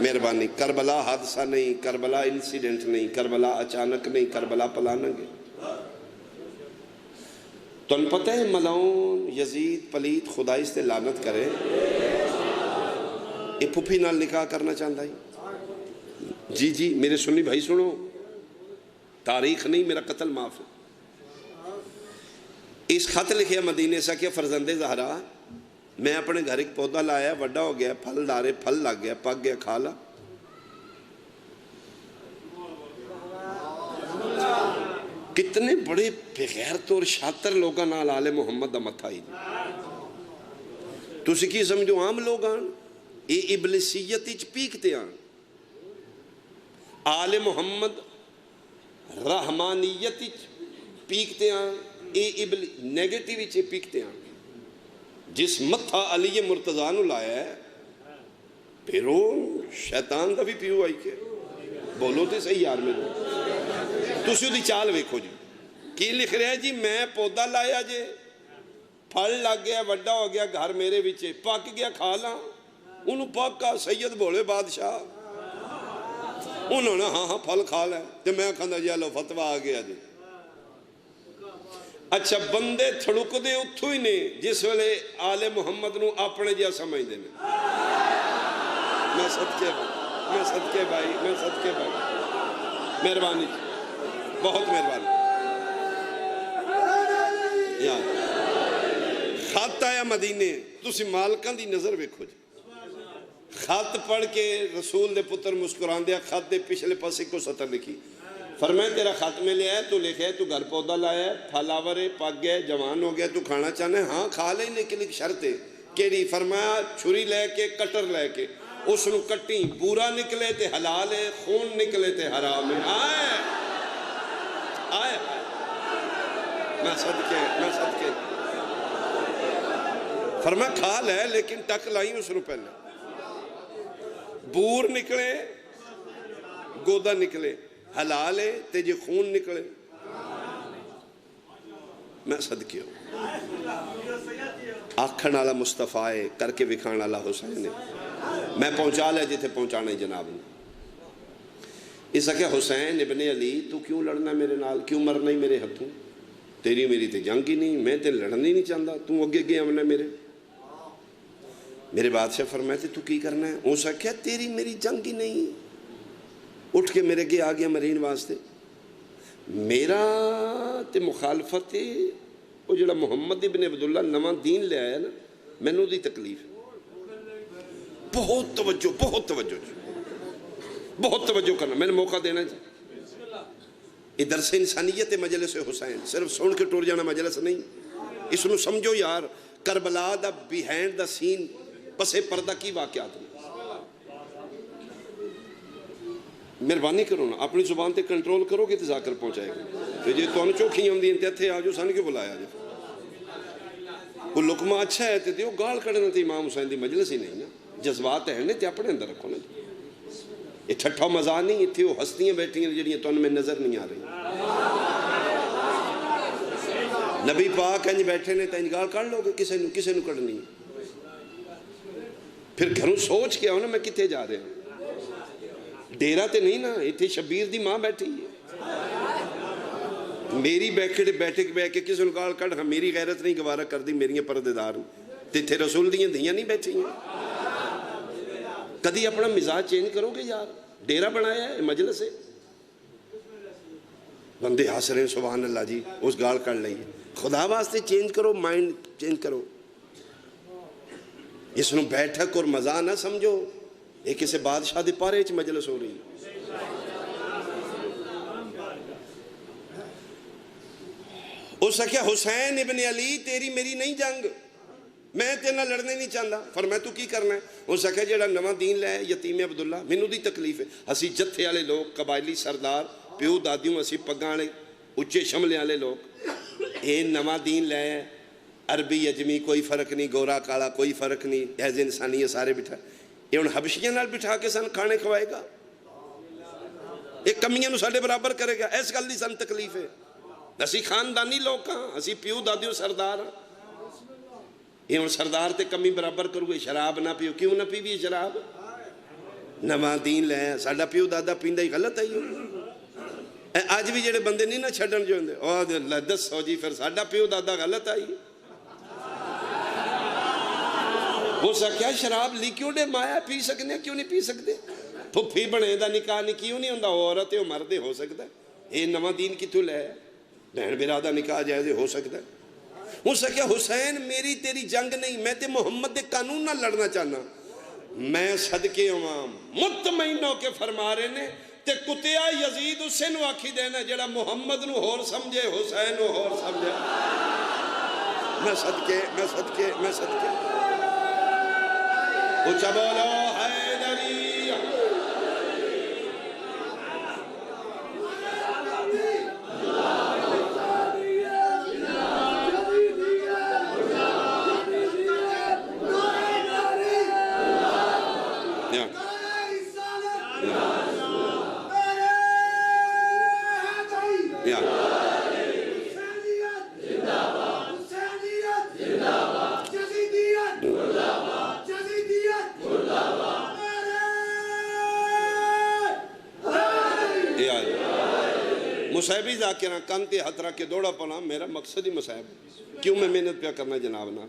مہربانی. کربلا حادثہ نہیں، کربلا انسیڈنٹ نہیں، کربلا اچانک نہیں، کربلا پلاننگ ہے. تن پتہ ہے ملعون یزید پلیت خدا اس تے لعنت کرے، یہ پھپھی نال نکاح کرنا چاہتا ہے. جی میرے سنی بھائی سنو، تاریخ نہیں، میرا قتل معاف ہے. اس خط لکھے مدینے سے کہ فرزند زہرا میں اپنے گھر ایک پودا لایا، وڈا ہو گیا، پھل ڈارے، پھل لگ گیا، پک گیا، کھا لا. کتنے بڑے بغیرت اور شاطر لوگاں نال آل محمد دا متھا ہی تسی کی سمجھو عام لوگ آن یہ ابلیسیت اچ پیکتے آن، آل محمد رحمانیت اچ پیکتے آن، یہ نیگیٹیو اچ پیکتے آن. جس متھا علی مرتضیٰ نو لایا ہے پھر وہ شیطان دا بھی پیو آئی کے بولو تے صحیح یار میں تسی دی چال ویکھو جی کی لکھ رہا ہے جی میں پودا لایا جے، پھل لگ گیا، وڈا ہو گیا، گھر میرے وچے پک گیا، کھا لاں. انہوں پکا سید بولے بادشاہ انہوں نے ہاں پھل کھا لیا تے میں کھانا جی لو فتوہ آ گیا جی. اچھا بندے تھڑک دے اتھو ہی نے جس ویلے آل محمد نو اپنے جیا سمجھ دے میں صدقے بھائی مہربانی بہت مہربانی. خط آیا مدینے تسی مالکاں دی نظر ویکھو جی. خط پڑھ کے رسول دے پتر مسکران دیا، خط دے پچھلے پاسے کو سطر لکھی، فرمائے تیرا خط میں لیا ہے، تو لکھے ہے تو گھر پودا لایا ہے، پھل آور ہے، پک گیا، جوان ہو گیا، تو کھانا چاہنا ہے، ہاں کھا لیں لیکن ایک شرط ہے کہ فرمایا چھری لے کے کٹر لے کے اس نو کٹیں، بورا نکلے تے حلال ہے، خون نکلے تے حرام ہے. آئے میں صدقے فرمایا کھا لے لیکن ٹک لائیں اس نو پہلے، بور نکلے گودا نکلے حلال ہے تے جے خون نکلے میں صدقے ہوں. آکھن والا مصطفیٰ ہے، کر کے وکھان والا حسین ہے. میں پہنچا لیا جتھے پہنچانا ہی جناب نے. اس کہ حسین ابن علی تو کیوں لڑنا میرے نال، کیوں مرنا ہی میرے ہتھوں، تیری میری تے جنگ ہی نہیں، میں تے لڑنا ہی نہیں چاہتا، تو اگے گیا امنا میرے بادشاہ فرمائے تو کی کرنا ہے. اس کہ تیری میری جنگ ہی نہیں، اٹھ کے میرے گے آ گیا مرین واسطے. میرا تے مخالفت وہ جڑا محمد ابن عبداللہ نواں دین لے آیا نا، میں نو دی تکلیف بہت توجہ کرنا، میں نے موقع دینا جی. یہ درس انسانیت مجلس حسین، صرف سن کے ٹور جانا مجلس نہیں، اس نو سمجھو یار کربلا دا بیہینڈ دا سین پسے پردہ کی واقعات نے. مہربانی کرو نا اپنی زبان تے کنٹرول کرو گے تو جا کر پہنچائے گا. تو جی تو چوکھی ہوں دی انتے آجو سن کے بلایا جی کوئی لقمہ اچھا ہے تے وہ گال کڑنا تے امام حسین دی مجلس ہی نہیں نا. جذبات ہیں تے اپنے اندر رکھو نا جی. یہ ٹھٹھا مزاح نہیں، اتھے وہ ہستیاں بیٹھی ہیں جڑیاں تو ان میں نظر نہیں آ رہی. نبی پاک انج بیٹھے نے تے گال کڑ لو گے کسے نو کڑنی. پھر گھروں سوچ کے آؤ نا میں کتے جا رہے ہوں. ڈیرہ تے نہیں نا، اتھے شبیر دی ماں بیٹھی ہے، میری بیٹھے کے کسی نے گال کڑ، میری غیرت نہیں گوارہ کر دی، میری پردے دار تے تھے رسول دیاں دھیاں نہیں بیٹھی ہیں. کدی اپنا مزاج چینج کرو گے یار. ڈیرہ بنایا ہے مجلس ہے، بندے ہنس رہے ہیں سبحان اللہ جی، اس گال کڑ لئیے. خدا واسطے چینج کرو، مائنڈ چینج کرو. اس نو بیٹھک اور مزہ نہ سمجھو، ایک کسی بادشاہ دی پارے چ مجلس ہو رہی. اس نے کہا حسین ابن علی تیری میری نہیں جنگ، میں تیرے لڑنے نہیں چاہتا. فرمایا تو کی کرنا ہے؟ اس نے کہا جیڑا نواں دین لے یتیم عبداللہ مینوں دی تکلیف ہے. اسی جتھے والے لوگ، قبائلی سردار، پیو دادیوں، اسی پگاں والے اچے شملے والے لوگ، اے نواں دین لے عربی اجمی کوئی فرق نہیں، گورا کالا کوئی فرق نہیں، ایز انسانی سارے بٹھا. یہ ان حبشیاں نال بٹھا کے سن کھانے کھوائے گا، ایک کمیاں نو ساڑے برابر کرے گا. اس گل دی سن تکلیف ہے. اسی خاندانی لوگ ہاں، اسی پیو دادیوں سردار ہاں. یہ ان سردار تے کمی برابر کرو گے. شراب نہ پیو، کیوں نہ پیوی شراب؟ نواں دین لے ساڈا پیو دادا پیندا ہی غلط ہے اج بھی جڑے بندے نہیں نہ چھڈن جو ہوندے او دسو جی پھر ساڈا پیو دادا غلط آئی ہو سکیا شراب لیکیوں ڈے مایا پی سکنے کیوں نہیں پی سکتے پھپھی بنے دا نکاح نہیں کیوں نہیں ہوندا عورت ہے مرد ہو سکتا ہے یہ نواں دین کتوں لے بہن برا دا نکاح جائز ہو سکتا ہے ہو سکیا حسین میری تیری جنگ نہیں میں تے محمد دے قانون نہ لڑنا چاہنا میں صدقے ہوں مطمئن ہو کے فرما رہے نے تے کتیا یزید اسے نو آکھی دینا جڑا محمد نو ہور سمجھے حسین نو ہور سمجھے میں صدقے اچھا بولو حیدری مصیبی ذاکرہ کن تے ہتھ رکھ کے دوڑا پڑا میرا مقصد ہی مصیب کیوں میں محنت پیا کرنا جناب نا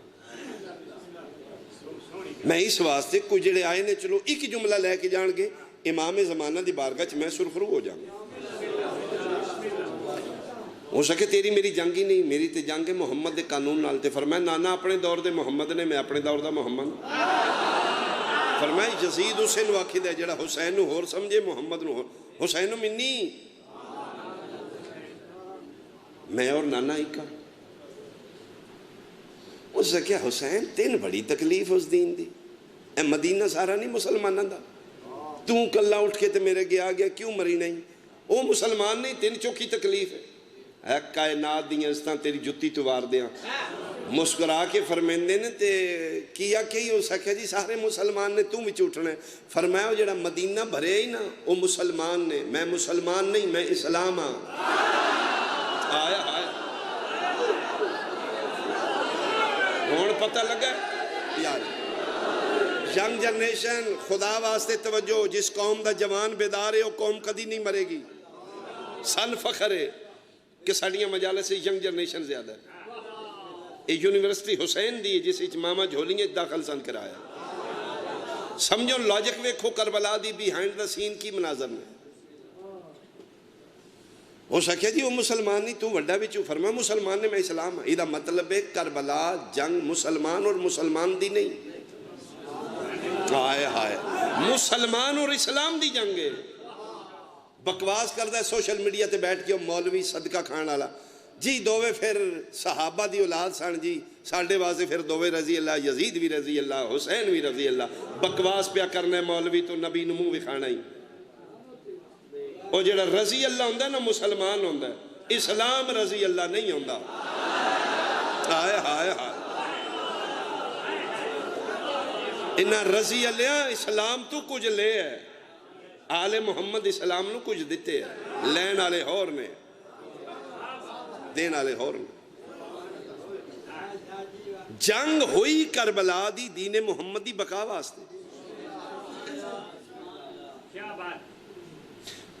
میں اس واسطے کوئی جڑے آئے نے چلو ایک جملہ لے کے جان گے امام زمانہ دی بارگاہ چ میں سرخرو ہو جاؤں ہو سکے تیری میری جنگ ہی نہیں میری تے جنگ ہے محمد دے قانون نال تے فرمایا نانا اپنے دور دے محمد نے میں اپنے دور دا محمد فرمایا یزید اسے نو آکھی دے جڑا حسین نو ہور سمجھے محمد نو ہور حسین نو منی میں اور نانا ایک اس سے کیا حسین تین بڑی تکلیف اس دین دی اے مدینہ سارا نہیں مسلمانہ دا تو کلہ اٹھ کے تے میرے گیا گیا کیوں مری نہیں او مسلمان نہیں تین چوکی تکلیف ہے اے کائنات دیاں اس طرح تیری جتی توار دیاں مسکرا کے فرمیندے نے تے کیا کہی ہو سکیا جی سارے مسلمان نے تو بھی اٹھنا ہے فرمایا ہو جڑا مدینہ بھرے ہی نا او مسلمان نے میں مسلمان نہیں میں اسلام ہاں آیا ہون پتہ لگا یار ینگ جنریشن خدا واسطے توجہ جس قوم دا جوان بیدار ہے وہ قوم کدی نہیں مرے گی سن فخر ہے کہ ساڑیاں مجالس سے ینگ جنریشن زیادہ ہے یہ یونیورسٹی حسین دی جس اچ ماما جھولیاں داخل سن کرایا سمجھو لاجک ویکھو کربلا دی بیہائنڈ دا سین کی مناظر میں ہو سکیا جی وہ مسلمان نہیں تو وڈا بھی چو فرما مسلمان نے میں اسلام ہے یہ مطلب ہے کربلا جنگ مسلمان اور مسلمان دی نہیں ہائے مسلمان اور اسلام دی جنگ ہے بکواس کردہ ہے سوشل میڈیا تے بیٹھ کے مولوی صدقہ کھان والا جی دووے پھر صحابہ دی اولاد سن جی ساڑھے واضح پھر دووے رضی اللہ یزید بھی رضی اللہ حسین بھی رضی اللہ بکواس پیا کرنے مولوی تو نبی نمو بھی کھانا ہی وہ جڑا رضی اللہ ہوندہ نا مسلمان ہوندہ اسلام رضی اللہ نہیں ہوندہ ہائے انہا رضی اللہ اسلام تو کچھ لے ہے آل محمد اسلام نو کچھ دیتے ہیں لین آلے ہور نے دین آلے ہور نے جنگ ہوئی کربلا دی دین محمدی بقا واسطے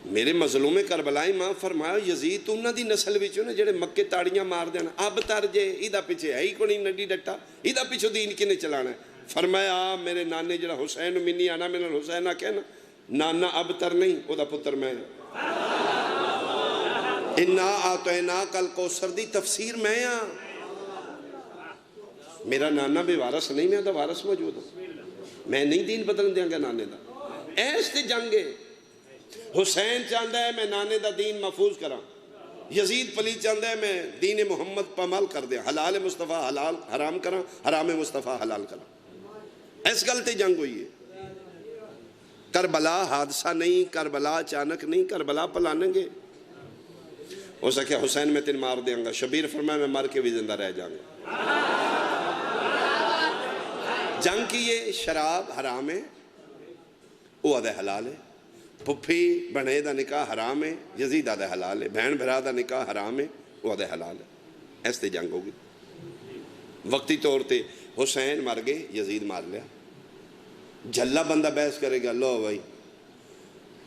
میرے مظلوم کربلائی ماں فرمایا یزید تو انہا دی نسل وچوں نے جڑے مکے تاڑیاں مار دینا اب تر جے ایدہ پیچھے ہے ہی کونی نڈی ڈٹا ایدہ پیچھو دین کی نے چلانا ہے فرمایا میرے نانے جڑا حسین منی آنا میرا حسینہ کہنا نانا اب تر نہیں او دا پتر میں انا آتوینا کل کوثر دی تفسیر میں ہاں میرا نانا بے وارث نہیں میں دا وارث موجود ہوں میں نہیں دین بدل دیا گا نانے دا ایسے جنگے حسین چاہتا ہے میں نانے دا دین محفوظ کرا یزید پلی چاہتا ہے میں دین محمد پامال کر دیا حلال مصطفیٰ حلال حرام کرا حرام مصطفیٰ حلال کرا ایس گلتے جنگ ہوئی ہے کربلا حادثہ نہیں کربلا اچانک نہیں کربلا پلانیں گے ہو سکے حسین میں تین مار دیں گا شبیر فرمایا میں مار کے بھی زندہ رہ جاؤں گا جنگ کی یہ شراب حرام ہے وہ آدھے حلال ہے پھپھی بنے دا نکاح حرام ہے یزید آدھے حلال ہے بہن بھرا دا نکاح حرام ہے وہ آدھے حلال ہے ایسے جنگ ہوگی وقتی طور تے حسین مر گئے یزید مار لیا جھلا بندہ بحث کرے گا لو بھائی